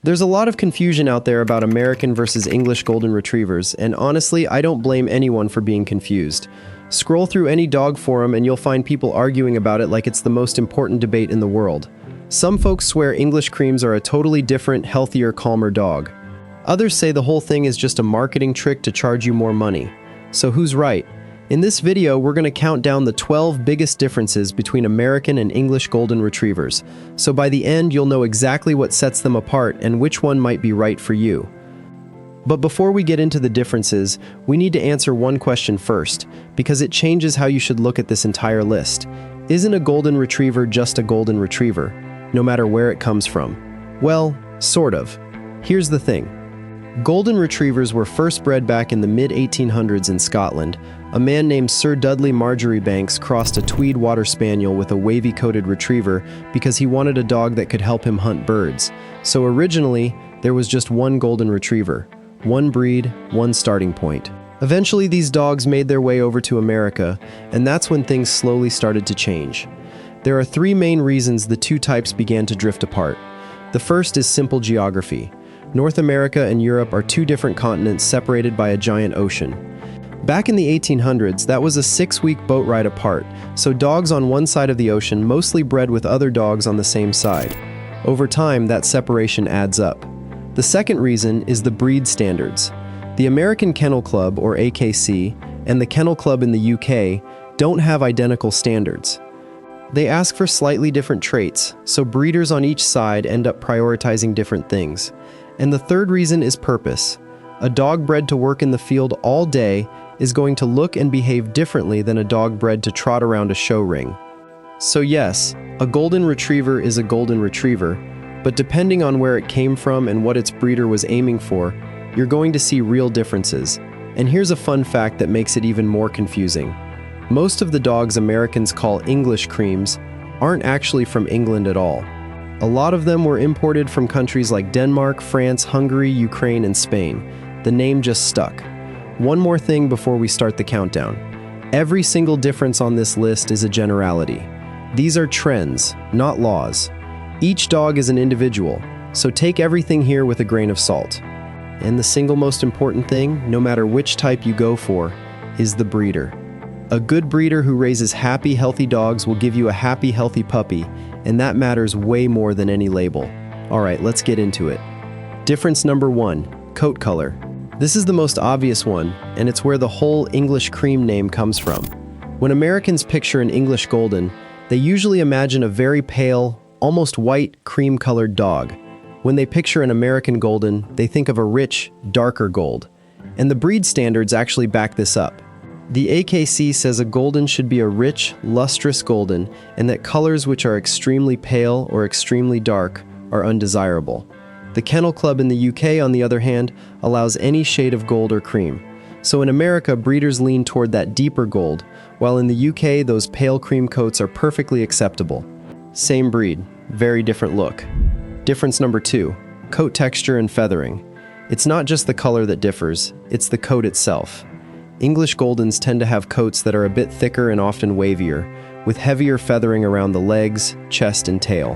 There's a lot of confusion out there about American versus English Golden Retrievers, and honestly, I don't blame anyone for being confused. Scroll through any dog forum and you'll find people arguing about it like it's the most important debate in the world. Some folks swear English creams are a totally different, healthier, calmer dog. Others say the whole thing is just a marketing trick to charge you more money. So who's right? In this video, we're going to count down the 12 biggest differences between American and English Golden Retrievers. So by the end, you'll know exactly what sets them apart and which one might be right for you. But before we get into the differences, we need to answer one question first, because it changes how you should look at this entire list. Isn't a Golden Retriever just a Golden Retriever, no matter where it comes from? Well, sort of. Here's the thing. Golden Retrievers were first bred back in the mid-1800s in Scotland. A man named Sir Dudley Marjoribanks crossed a Tweed Water Spaniel with a wavy-coated retriever because he wanted a dog that could help him hunt birds. So originally, there was just one Golden Retriever. One breed, one starting point. Eventually, these dogs made their way over to America, and that's when things slowly started to change. There are three main reasons the two types began to drift apart. The first is simple geography. North America and Europe are two different continents separated by a giant ocean. Back in the 1800s, that was a 6-week boat ride apart, so dogs on one side of the ocean mostly bred with other dogs on the same side. Over time, that separation adds up. The second reason is the breed standards. The American Kennel Club, or AKC, and the Kennel Club in the UK don't have identical standards. They ask for slightly different traits, so breeders on each side end up prioritizing different things. And the third reason is purpose. A dog bred to work in the field all day is going to look and behave differently than a dog bred to trot around a show ring. So yes, a Golden Retriever is a Golden Retriever, but depending on where it came from and what its breeder was aiming for, you're going to see real differences. And here's a fun fact that makes it even more confusing. Most of the dogs Americans call English creams aren't actually from England at all. A lot of them were imported from countries like Denmark, France, Hungary, Ukraine, and Spain. The name just stuck. One more thing before we start the countdown. Every single difference on this list is a generality. These are trends, not laws. Each dog is an individual, so take everything here with a grain of salt. And the single most important thing, no matter which type you go for, is the breeder. A good breeder who raises happy, healthy dogs will give you a happy, healthy puppy, and that matters way more than any label. Alright, let's get into it. Difference number 1, coat color. This is the most obvious one, and it's where the whole English cream name comes from. When Americans picture an English Golden, they usually imagine a very pale, almost white, cream-colored dog. When they picture an American Golden, they think of a rich, darker gold. And the breed standards actually back this up. The AKC says a Golden should be a rich, lustrous Golden, and that colors which are extremely pale or extremely dark are undesirable. The Kennel Club in the UK, on the other hand, allows any shade of gold or cream. So in America, breeders lean toward that deeper gold, while in the UK, those pale cream coats are perfectly acceptable. Same breed, very different look. Difference number 2, coat texture and feathering. It's not just the color that differs, it's the coat itself. English Goldens tend to have coats that are a bit thicker and often wavier, with heavier feathering around the legs, chest, and tail.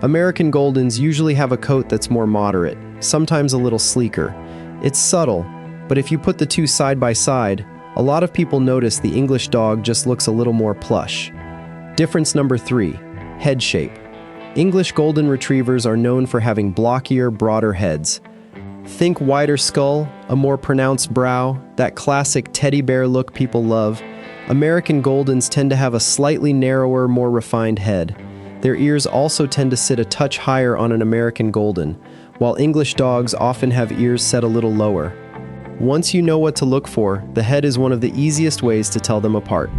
American Goldens usually have a coat that's more moderate, sometimes a little sleeker. It's subtle, but if you put the two side by side, a lot of people notice the English dog just looks a little more plush. Difference number 3, head shape. English Golden Retrievers are known for having blockier, broader heads. Think wider skull, a more pronounced brow, that classic teddy bear look people love. American Goldens tend to have a slightly narrower, more refined head. Their ears also tend to sit a touch higher on an American Golden, while English dogs often have ears set a little lower. Once you know what to look for, the head is one of the easiest ways to tell them apart.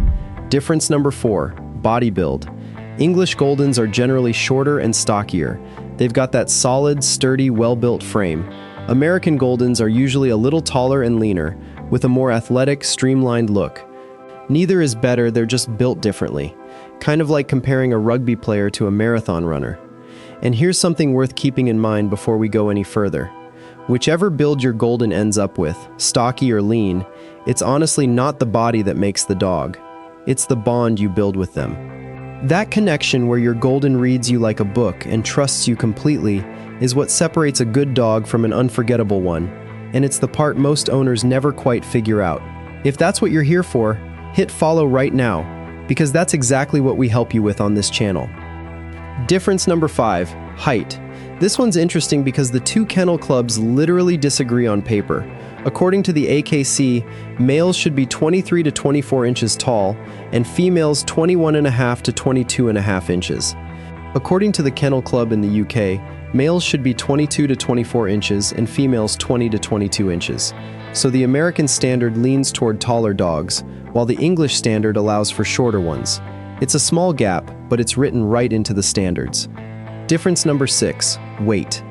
Difference number 4, body build. English Goldens are generally shorter and stockier. They've got that solid, sturdy, well-built frame. American Goldens are usually a little taller and leaner, with a more athletic, streamlined look. Neither is better, they're just built differently. Kind of like comparing a rugby player to a marathon runner. And here's something worth keeping in mind before we go any further. Whichever build your Golden ends up with, stocky or lean, it's honestly not the body that makes the dog. It's the bond you build with them. That connection where your Golden reads you like a book and trusts you completely is what separates a good dog from an unforgettable one, and it's the part most owners never quite figure out. If that's what you're here for, hit follow right now, because that's exactly what we help you with on this channel. Difference number 5, height. This one's interesting because the two kennel clubs literally disagree on paper. According to the AKC, males should be 23 to 24 inches tall, and females 21.5 to 22.5 inches. According to the Kennel Club in the UK, males should be 22 to 24 inches and females 20 to 22 inches. So the American standard leans toward taller dogs, while the English standard allows for shorter ones. It's a small gap, but it's written right into the standards. Difference number 6, weight.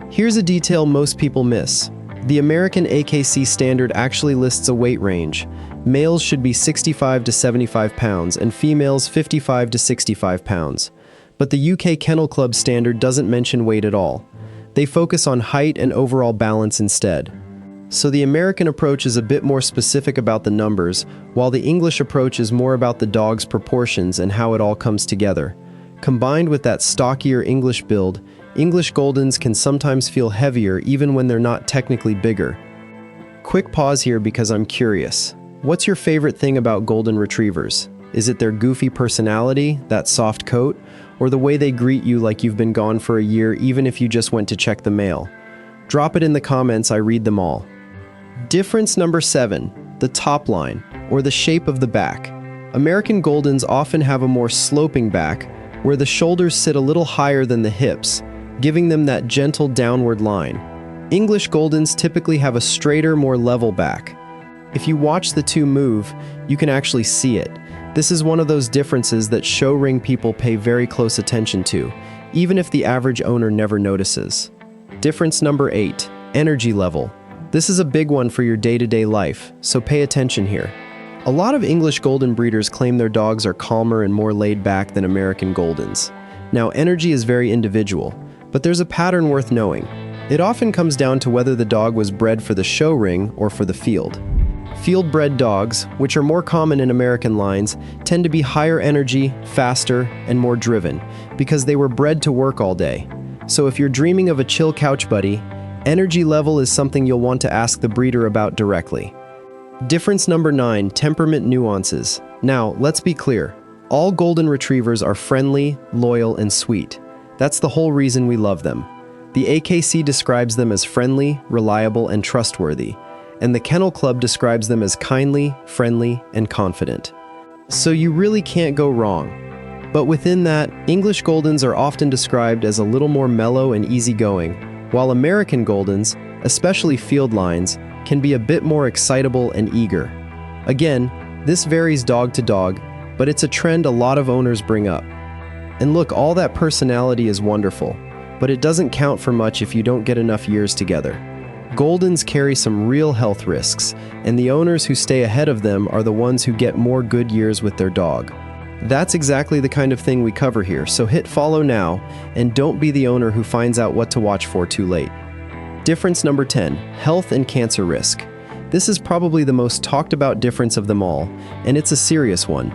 Here's a detail most people miss. The American AKC standard actually lists a weight range. Males should be 65 to 75 pounds and females 55 to 65 pounds. But the UK Kennel Club standard doesn't mention weight at all. They focus on height and overall balance instead. So the American approach is a bit more specific about the numbers, while the English approach is more about the dog's proportions and how it all comes together. Combined with that stockier English build, English Goldens can sometimes feel heavier even when they're not technically bigger. Quick pause here because I'm curious. What's your favorite thing about Golden Retrievers? Is it their goofy personality, that soft coat, or the way they greet you like you've been gone for a year even if you just went to check the mail? Drop it in the comments, I read them all. Difference number 7, the top line, or the shape of the back. American Goldens often have a more sloping back, where the shoulders sit a little higher than the hips, giving them that gentle downward line. English Goldens typically have a straighter, more level back. If you watch the two move, you can actually see it. This is one of those differences that show ring people pay very close attention to, even if the average owner never notices. Difference number 8, energy level. This is a big one for your day-to-day life, so pay attention here. A lot of English Golden breeders claim their dogs are calmer and more laid back than American Goldens. Now, energy is very individual, but there's a pattern worth knowing. It often comes down to whether the dog was bred for the show ring or for the field. Field-bred dogs, which are more common in American lines, tend to be higher energy, faster, and more driven, because they were bred to work all day. So if you're dreaming of a chill couch buddy, energy level is something you'll want to ask the breeder about directly. Difference number 9, temperament nuances. Now, let's be clear. All Golden Retrievers are friendly, loyal, and sweet. That's the whole reason we love them. The AKC describes them as friendly, reliable, and trustworthy, and the Kennel Club describes them as kindly, friendly, and confident. So you really can't go wrong. But within that, English Goldens are often described as a little more mellow and easygoing, while American Goldens, especially field lines, can be a bit more excitable and eager. Again, this varies dog to dog, but it's a trend a lot of owners bring up. And look, all that personality is wonderful, but it doesn't count for much if you don't get enough years together. Goldens carry some real health risks, and the owners who stay ahead of them are the ones who get more good years with their dog. That's exactly the kind of thing we cover here, so hit follow now, and don't be the owner who finds out what to watch for too late. Difference number 10, health and cancer risk. This is probably the most talked about difference of them all, and it's a serious one.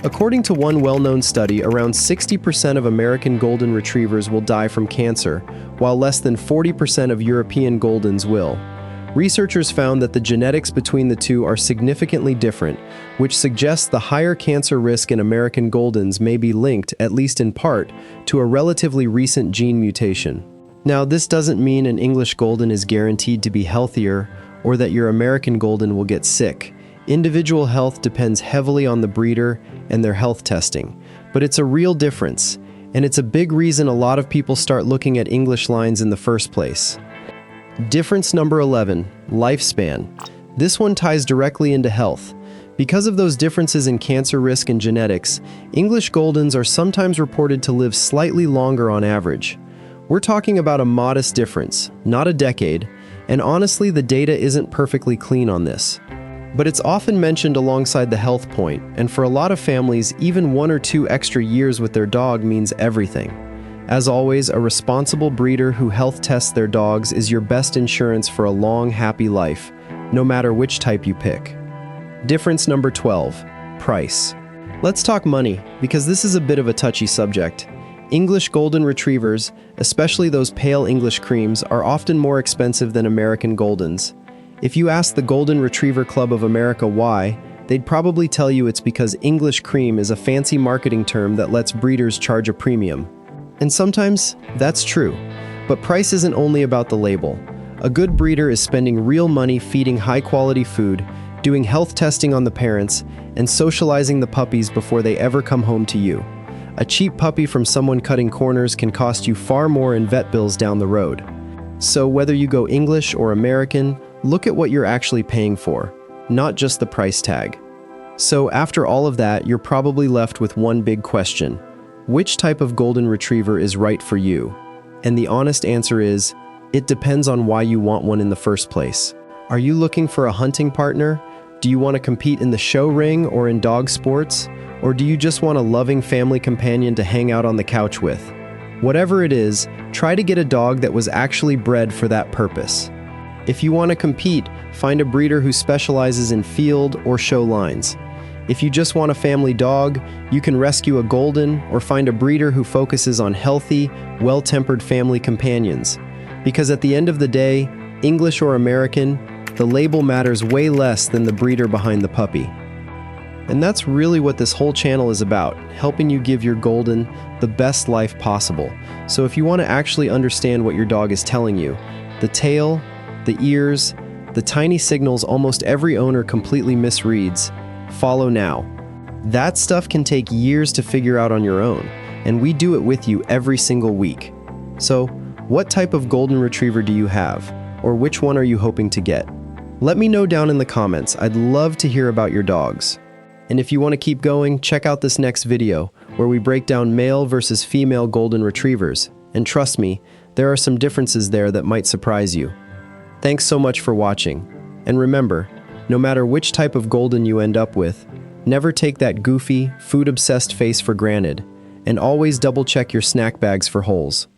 According to one well-known study, around 60% of American Golden Retrievers will die from cancer, while less than 40% of European Goldens will. Researchers found that the genetics between the two are significantly different, which suggests the higher cancer risk in American Goldens may be linked, at least in part, to a relatively recent gene mutation. Now, this doesn't mean an English Golden is guaranteed to be healthier or that your American Golden will get sick. Individual health depends heavily on the breeder and their health testing, but it's a real difference, and it's a big reason a lot of people start looking at English lines in the first place. Difference number 11, lifespan. This one ties directly into health. Because of those differences in cancer risk and genetics, English Goldens are sometimes reported to live slightly longer on average. We're talking about a modest difference, not a decade, and honestly the data isn't perfectly clean on this. But it's often mentioned alongside the health point, and for a lot of families, even 1 or 2 extra years with their dog means everything. As always, a responsible breeder who health tests their dogs is your best insurance for a long, happy life, no matter which type you pick. Difference number 12, price. Let's talk money, because this is a bit of a touchy subject. English Golden Retrievers, especially those pale English creams, are often more expensive than American Goldens. If you ask the Golden Retriever Club of America why, they'd probably tell you it's because English cream is a fancy marketing term that lets breeders charge a premium. And sometimes, that's true. But price isn't only about the label. A good breeder is spending real money feeding high-quality food, doing health testing on the parents, and socializing the puppies before they ever come home to you. A cheap puppy from someone cutting corners can cost you far more in vet bills down the road. So whether you go English or American, look at what you're actually paying for, not just the price tag. So after all of that, you're probably left with one big question. Which type of Golden Retriever is right for you? And the honest answer is, it depends on why you want one in the first place. Are you looking for a hunting partner? Do you want to compete in the show ring or in dog sports? Or do you just want a loving family companion to hang out on the couch with? Whatever it is, try to get a dog that was actually bred for that purpose. If you want to compete, find a breeder who specializes in field or show lines. If you just want a family dog, you can rescue a Golden or find a breeder who focuses on healthy, well-tempered family companions. Because at the end of the day, English or American, the label matters way less than the breeder behind the puppy. And that's really what this whole channel is about, helping you give your Golden the best life possible. So if you want to actually understand what your dog is telling you, the tail, the ears, the tiny signals almost every owner completely misreads, follow now. That stuff can take years to figure out on your own, and we do it with you every single week. So, what type of Golden Retriever do you have, or which one are you hoping to get? Let me know down in the comments. I'd love to hear about your dogs. And if you want to keep going, check out this next video, where we break down male versus female Golden Retrievers. And trust me, there are some differences there that might surprise you. Thanks so much for watching. And remember, no matter which type of Golden you end up with, never take that goofy, food-obsessed face for granted, and always double-check your snack bags for holes.